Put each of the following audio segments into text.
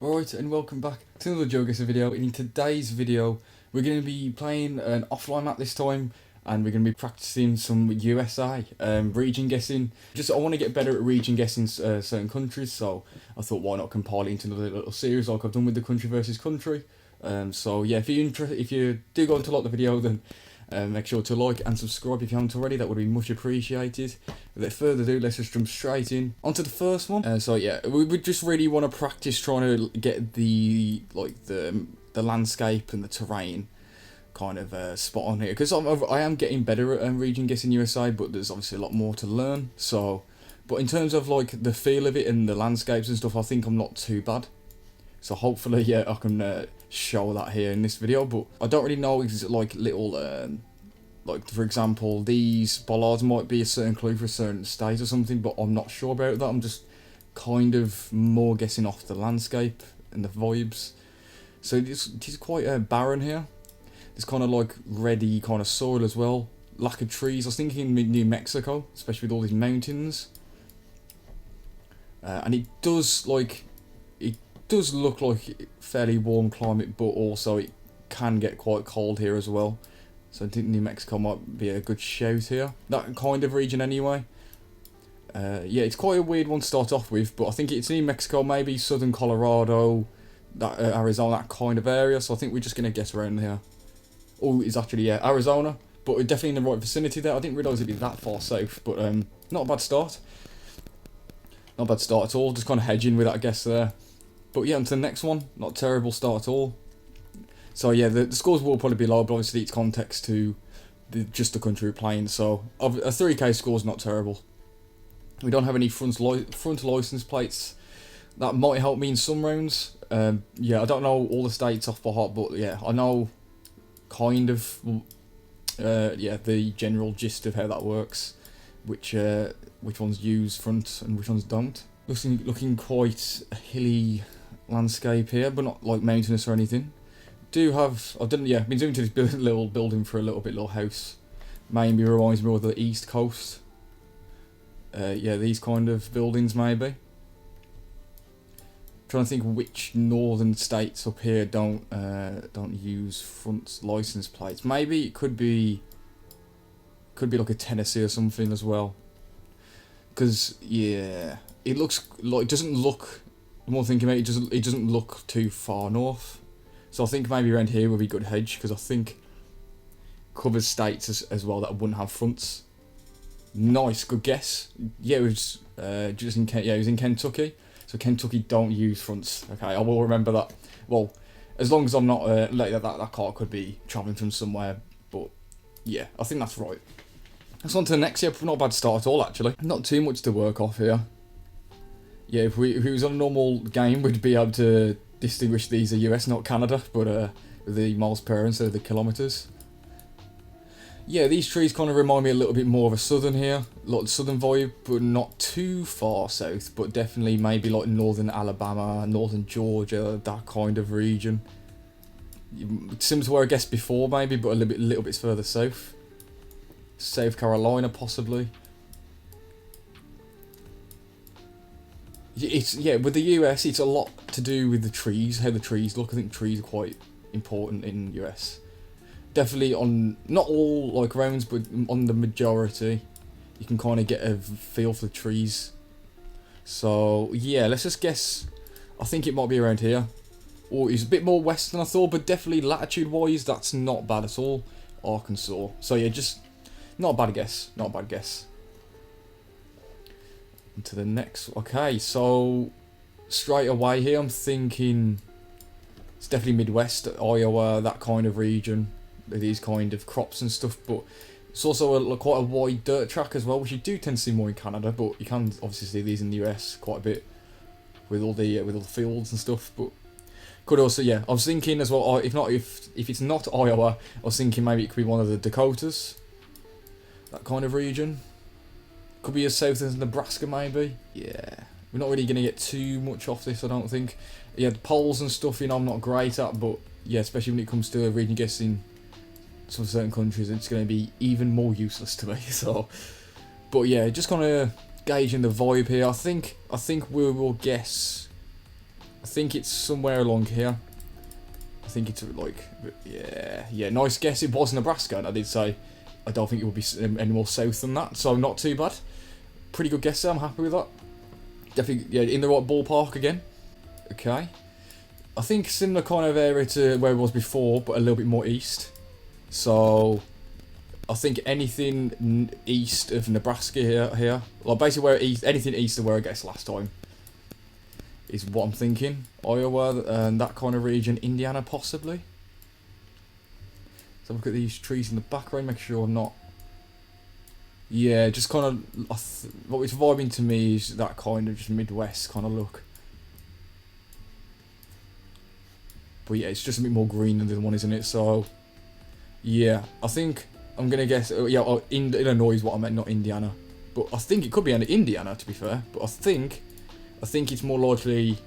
Alright, and welcome back to another GeoGuessr video. In today's video, we're going to be playing an offline map this time, and we're going to be practicing some USA, region guessing. I want to get better at region guessing certain countries, so I thought why not compile it into another little series like I've done with the country versus country. So yeah, if you do go on to like the video, then make sure to like and subscribe if you haven't already. That would be much appreciated. Without further ado, let's just jump straight in onto the first one. So yeah, we just really want to practice trying to get the landscape and the terrain kind of spot on here, because I am getting better at region guessing USA, but there's obviously a lot more to learn. So, but in terms of like the feel of it and the landscapes and stuff, I think I'm not too bad. So hopefully, yeah, I can show that here in this video. But I don't really know, is it like little, like for example, these bollards might be a certain clue for a certain state or something, but I'm not sure about that. I'm just kind of more guessing off the landscape and the vibes. So it is quite barren here. There's kind of like ready kind of soil as well. Lack of trees. I was thinking New Mexico, especially with all these mountains. And it does look like fairly warm climate, but also it can get quite cold here as well. So I think New Mexico might be a good shout here. That kind of region anyway. Yeah, it's quite a weird one to start off with, but I think it's New Mexico, maybe southern Colorado, that Arizona, that kind of area. So I think we're just going to get around here. Oh, it's actually, yeah, Arizona, but we're definitely in the right vicinity there. I didn't realise it'd be that far south, but not a bad start. Not a bad start at all, just kind of hedging with that, I guess, there. But yeah, on to the next one. Not a terrible start at all. So yeah, the scores will probably be low, but obviously it's context to just the country we're playing. So a 3K score is not terrible. We don't have any front license plates. That might help me in some rounds. Yeah, I don't know all the states off by heart, but yeah, I know kind of yeah, the general gist of how that works. Which ones use front and which ones don't. Looking quite a hilly landscape here, but not like mountainous or anything. I've been doing to this little building for a little house. Maybe reminds me of the East Coast. Yeah, these kind of buildings maybe. Trying to think which northern states up here don't use front license plates. Maybe it could be like a Tennessee or something as well. Because yeah, it looks like, it doesn't look. The more thinking about it, it doesn't look too far north. So I think maybe around here would be a good hedge, because I think covers states as well that wouldn't have fronts. Nice, good guess. Yeah, it was just in it was in Kentucky. So Kentucky don't use fronts. Okay, I will remember that. Well, as long as I'm not like that car could be travelling from somewhere. But yeah, I think that's right. Let's on to the next. Yeah, not a bad start at all actually. Not too much to work off here. Yeah, if it was on a normal game, we'd be able to distinguish these are US, not Canada, but with the miles per hour instead of the kilometres. Yeah, these trees kind of remind me a little bit more of a southern here, like southern vibe, but not too far south, but definitely maybe like northern Alabama, northern Georgia, that kind of region. Similar to where I guessed before maybe, but a little bit further south. South Carolina possibly. Yeah, with the US, it's a lot to do with the trees, how the trees look. I think trees are quite important in US. Definitely on, not all like rounds, but on the majority, you can kind of get a feel for the trees. So yeah, let's just guess. I think it might be around here. Or it's a bit more west than I thought, but definitely latitude-wise, that's not bad at all. Arkansas. So yeah, just not a bad guess. Not a bad guess. To the next. Okay, so straight away here I'm thinking it's definitely Midwest, Iowa, that kind of region, these kind of crops and stuff. But it's also quite a wide dirt track as well, which you do tend to see more in Canada, but you can obviously see these in the US quite a bit with all the fields and stuff. But could also, yeah, I was thinking as well, if it's not Iowa, I was thinking maybe it could be one of the Dakotas, that kind of region. Could be as south as Nebraska, maybe. Yeah, we're not really going to get too much off this, I don't think. Yeah, the polls and stuff, you know, I'm not great at, but yeah, especially when it comes to region guessing some certain countries, it's going to be even more useless to me. So, but yeah, just kind of gauging the vibe here. I think we will guess I think it's somewhere along here. I think it's like, yeah, nice guess. It was Nebraska, and I did say I don't think it would be any more south than that, so not too bad. Pretty good guess there, I'm happy with that. Definitely, yeah, in the right ballpark again. Okay. I think similar kind of area to where it was before, but a little bit more east. So, I think anything east of Nebraska here. Like basically where anything east of where I guessed last time is what I'm thinking. Iowa and that kind of region. Indiana possibly. So look at these trees in the background, make sure I'm not... Yeah, just kind of... what it's vibing to me is that kind of just Midwest kind of look. But yeah, it's just a bit more green than the other one, isn't it? So, yeah, I think I'm going to guess... yeah, Illinois is what I meant, not Indiana. But I think it could be Indiana, to be fair. But I think it's more likely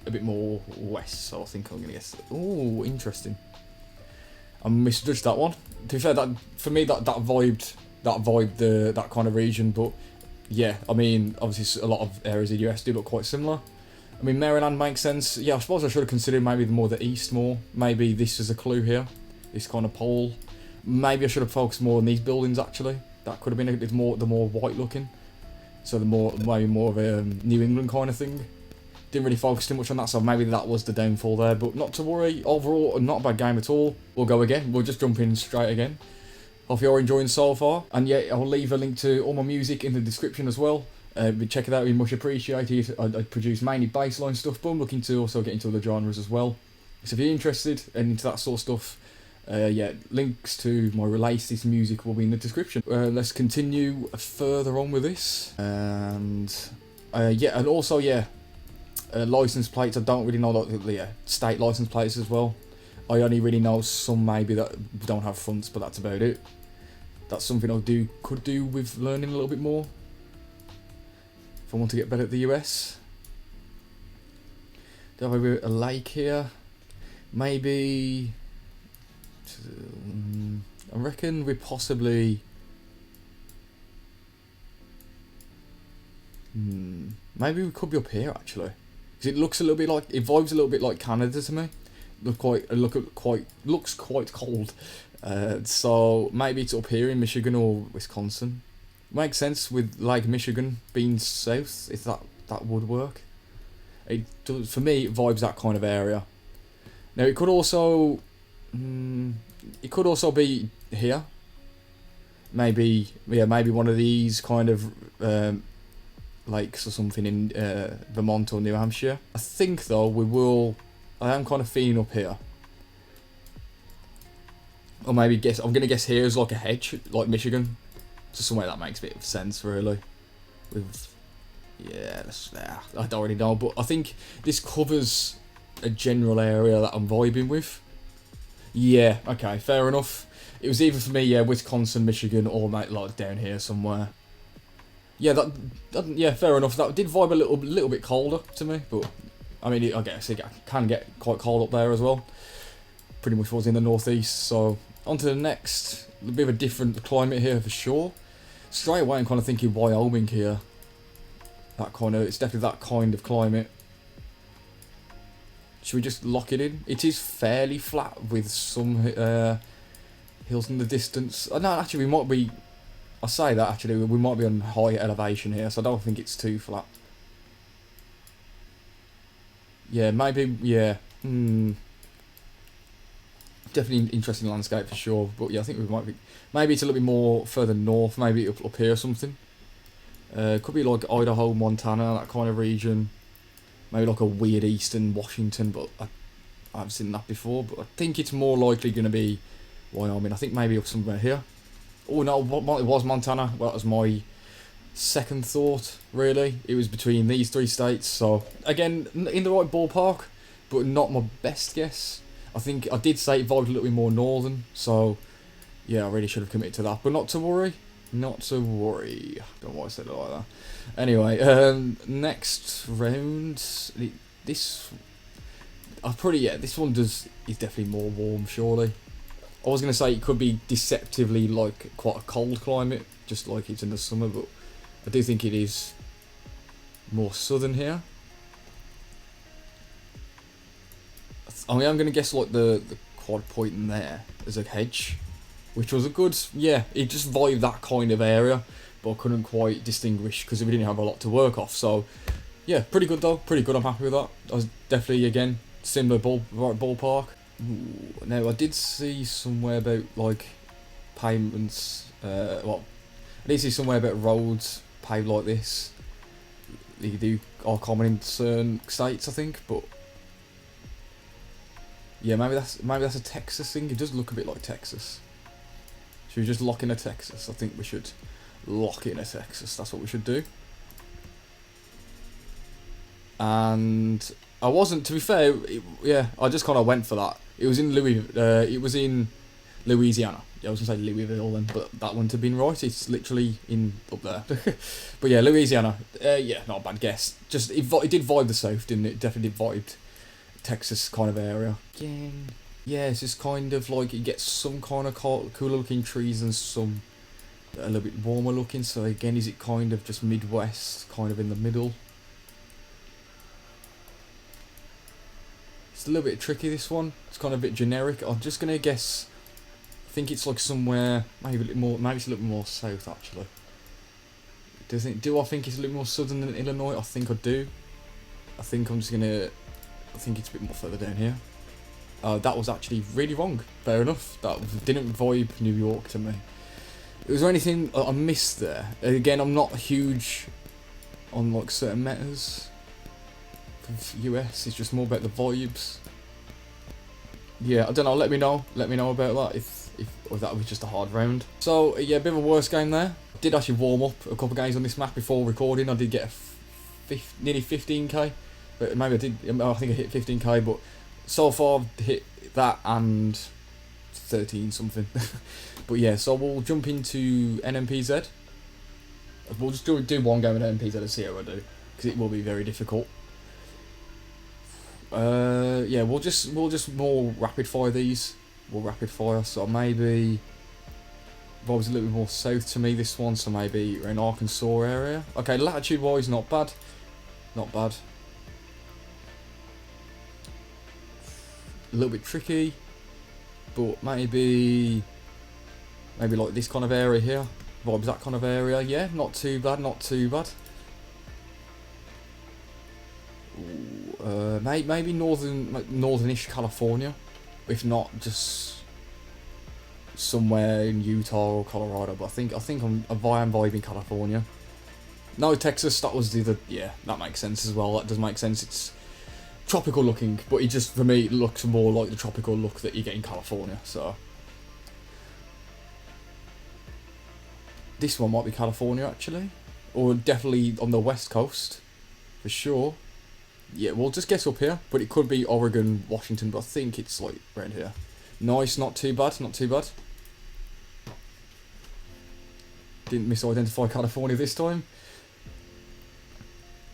a bit more west. So I think I'm going to guess... Oh, interesting. I misjudged that one. To be fair, that for me that vibed that kind of region. But yeah, I mean, obviously a lot of areas of the US do look quite similar. I mean, Maryland makes sense. Yeah, I suppose I should have considered maybe the east more. Maybe this is a clue here. This kind of pole. Maybe I should have focused more on these buildings actually. That could have been the more white looking. So maybe more of a New England kind of thing. Didn't really focus too much on that, so maybe that was the downfall there. But not to worry, overall, not a bad game at all. We'll go again. We'll just jump in straight again. Hope you're enjoying so far. And yeah, I'll leave a link to all my music in the description as well. Check it out, it'd be much appreciated. I produce mainly bassline stuff, but I'm looking to also get into other genres as well. So if you're interested and into that sort of stuff, yeah, links to my latest music will be in the description. Let's continue further on with this. And yeah, and also, yeah, license plates. I don't really know the state license plates as well. I only really know some maybe that don't have fronts, but that's about it. That's something I could do with learning a little bit more if I want to get better at the US. Do I have a lake here? Maybe. I reckon we possibly. Maybe we could be up here actually. Because it looks a little bit like, it vibes a little bit like Canada to me. Looks quite cold. So maybe it's up here in Michigan or Wisconsin. Makes sense with Lake Michigan being south, if that would work. It does, for me, it vibes that kind of area. Now it could also be here. Maybe one of these kind of lakes or something in Vermont or New Hampshire. I think though I am kind of feeling up here. Or maybe I'm gonna guess here is like a hedge, like Michigan. So somewhere that makes a bit of sense really. Yeah, I don't really know, but I think this covers a general area that I'm vibing with. Yeah, okay, fair enough. It was either for me, yeah, Wisconsin, Michigan, or like down here somewhere. Yeah, yeah, fair enough. That did vibe a little bit colder to me, but I mean, I guess it can get quite cold up there as well. Pretty much was in the northeast. So on to the next. A bit of a different climate here for sure. Straight away, I'm kind of thinking Wyoming here. It's definitely that kind of climate. Should we just lock it in? It is fairly flat with some hills in the distance. No, actually, we might be. I say that actually, we might be on high elevation here, so I don't think it's too flat. Yeah, maybe. Yeah. Definitely an interesting landscape for sure. But yeah, I think we might be. Maybe it's a little bit more further north. Maybe up here or something. Could be like Idaho, Montana, that kind of region. Maybe like a weird eastern Washington, but I haven't seen that before. But I think it's more likely going to be Wyoming. I think maybe up somewhere here. Oh no, it was Montana. Well, that was my second thought, really. It was between these three states. So, again, in the right ballpark, but not my best guess. I think I did say it vibed a little bit more northern. So, yeah, I really should have committed to that. But not to worry. Not to worry. Don't know why I said it like that. Anyway, next round. This one is definitely more warm, surely. I was going to say it could be deceptively like quite a cold climate, just like it's in the summer, but I do think it is more southern here. I mean, I'm going to guess like the quad point in there as a hedge, which was a good, yeah, it just vibed that kind of area, but I couldn't quite distinguish because we didn't have a lot to work off. So yeah, pretty good though, pretty good. I'm happy with that. I was definitely, again, similar ballpark. Ooh, now I did see somewhere about like pavements, well, I did see somewhere about roads paved like this. They do are common in certain states, I think, but yeah, maybe that's a Texas thing. It does look a bit like Texas. Should we just lock in a Texas? I think we should lock in a Texas. That's what we should do. And I wasn't, to be fair, yeah, I just kind of went for that. It was in Louisiana. Yeah, I was gonna say Louisville then, but that wouldn't have been right. It's literally in up there. But yeah, Louisiana. Yeah, not a bad guess. Just it did vibe the south, didn't it? Definitely vibed Texas kind of area. Again, yeah, it's just kind of like it gets some kind of cooler looking trees and some a little bit warmer looking. So again, is it kind of just Midwest, kind of in the middle? It's a little bit tricky, this one. It's kind of a bit generic. I'm just gonna guess. I think it's like somewhere maybe a little more. Maybe it's a little more south actually. Do I think it's a little more southern than Illinois? I think I do. I think I'm just gonna. I think it's a bit more further down here. That was actually really wrong. Fair enough. That didn't vibe New York to me. Was there anything I missed there? Again, I'm not huge on like certain matters. US, it's just more about the vibes. Yeah, I don't know. Let me know about that if or that was just a hard round. So yeah, a bit of a worse game there. I did actually warm up a couple of games on this map before recording. I did get nearly 15k, but maybe I did. I think I hit 15k, but so far I've hit that and 13 something. But yeah, so we'll jump into NMPZ. We'll just do one game at NMPZ and see how I do, because it will be very difficult. Yeah, we'll just more rapid fire these. We'll rapid fire, so maybe vibes a little bit more south to me, this one, so maybe we're in Arkansas area. Okay, latitude wise, not bad. Not bad. A little bit tricky, but maybe like this kind of area here. Vibes that kind of area, yeah, not too bad, not too bad. Maybe northern-ish California, if not just somewhere in Utah or Colorado. But I think I'm vibing California. No, Texas. That was the other. Yeah, that makes sense as well. That does make sense. It's tropical looking, but it just, for me, it looks more like the tropical look that you get in California. So this one might be California actually, or definitely on the west coast for sure. Yeah, we'll just guess up here, but it could be Oregon, Washington, but I think it's like around here. Nice, not too bad, not too bad. Didn't misidentify California this time.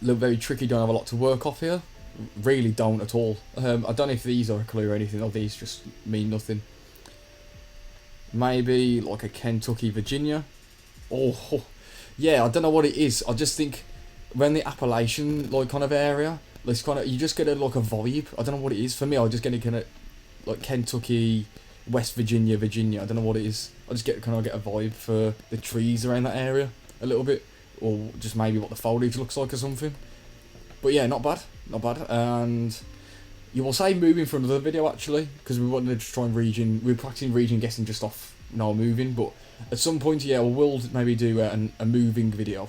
Look very tricky, don't have a lot to work off here. Really don't at all. I don't know if these are a clue or anything, or these just mean nothing. Maybe like a Kentucky, Virginia. Oh, yeah, I don't know what it is. I just think around the Appalachian like kind of area, it's kind of, you just get a like a vibe. I don't know what it is. For me, I just get a kind of like Kentucky, West Virginia. I don't know what it is. I just get a vibe for the trees around that area a little bit, or just maybe what the foliage looks like or something. But yeah, not bad, not bad. And you will say moving for another video actually, because we wanted to try and we're practicing region guessing just off no moving. But at some point, yeah, we'll maybe do a moving video.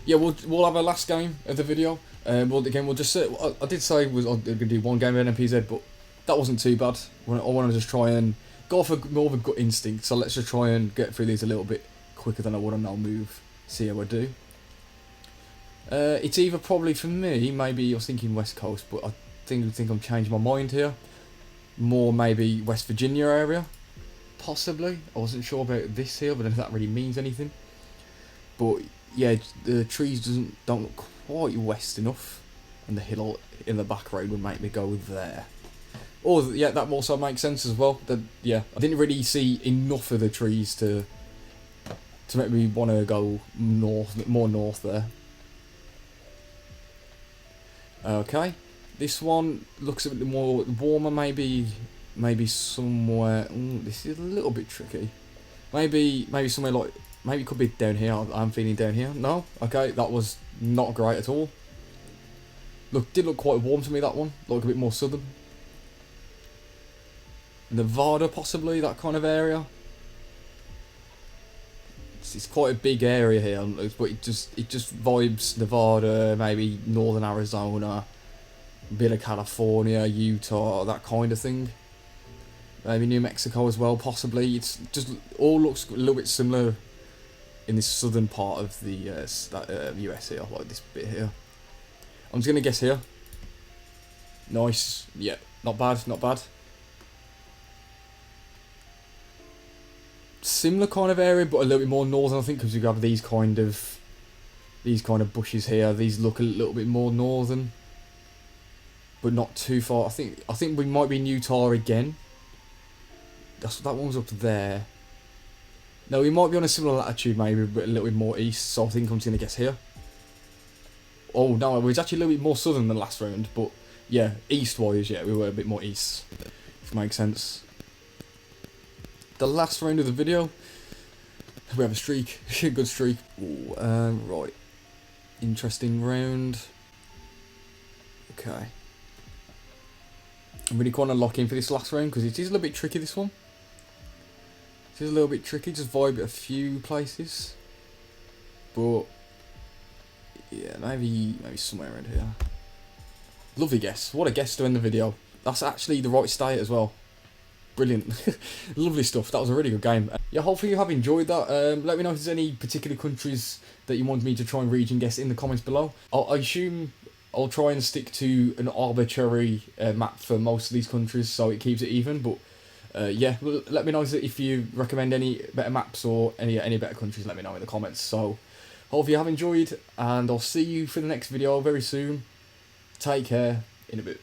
Yeah, we'll have a last game of the video. We'll just say, I did say I was going to do one game of NMPZ, but that wasn't too bad. I want to just try and go for more of a gut instinct. So let's just try and get through these a little bit quicker than I would on I'll move. See how I do. It's either probably for me, maybe I was thinking West Coast, but I think I'm changing my mind here. More maybe West Virginia area, possibly. I wasn't sure about this here, but if that really means anything. But yeah, the trees don't look quite west enough, and the hill in the back road would make me go there. Or yeah, that also makes sense as well. That yeah, I didn't really see enough of the trees to make me want to go north, more north there. Okay, This one looks a bit more warmer, maybe somewhere. This is a little bit tricky. Maybe somewhere like, maybe it could be down here. I'm feeling down here. No, okay, that was not great at all. Did look quite warm to me, that one. Look a bit more southern. Nevada, possibly, that kind of area. It's quite a big area here, but it just vibes Nevada, maybe northern Arizona, a bit of California, Utah, that kind of thing. Maybe New Mexico as well, possibly. It's just all looks a little bit similar in this southern part of the US here, like this bit here. I'm just gonna guess here. Nice, yeah, not bad, not bad. Similar kind of area, but a little bit more northern, I think, because you have these kind of bushes here. These look a little bit more northern, but not too far. I think we might be in Utah again. That one's up there. No, we might be on a similar latitude, maybe, but a little bit more east. So I think I'm just gonna guess here. Oh no, it was actually a little bit more southern than last round, but yeah, east-wise, yeah, we were a bit more east, if it makes sense. The last round of the video, we have a streak, a good streak. Ooh, right, interesting round. Okay, I'm really going to lock in for this last round because it is a little bit tricky. This one, it is a little bit tricky. Just vibe at a few places, but yeah, maybe somewhere around here. Lovely guess. What a guess to end the video. That's actually the right state as well. Brilliant. Lovely stuff. That was a really good game. Yeah, hopefully you have enjoyed that. Let me know if there's any particular countries that you want me to try and region guess in the comments below. I assume I'll try and stick to an arbitrary map for most of these countries so it keeps it even. But yeah, let me know if you recommend any better maps or any better countries. Let me know in the comments. So hopefully you have enjoyed, and I'll see you for the next video very soon. Take care. In a bit.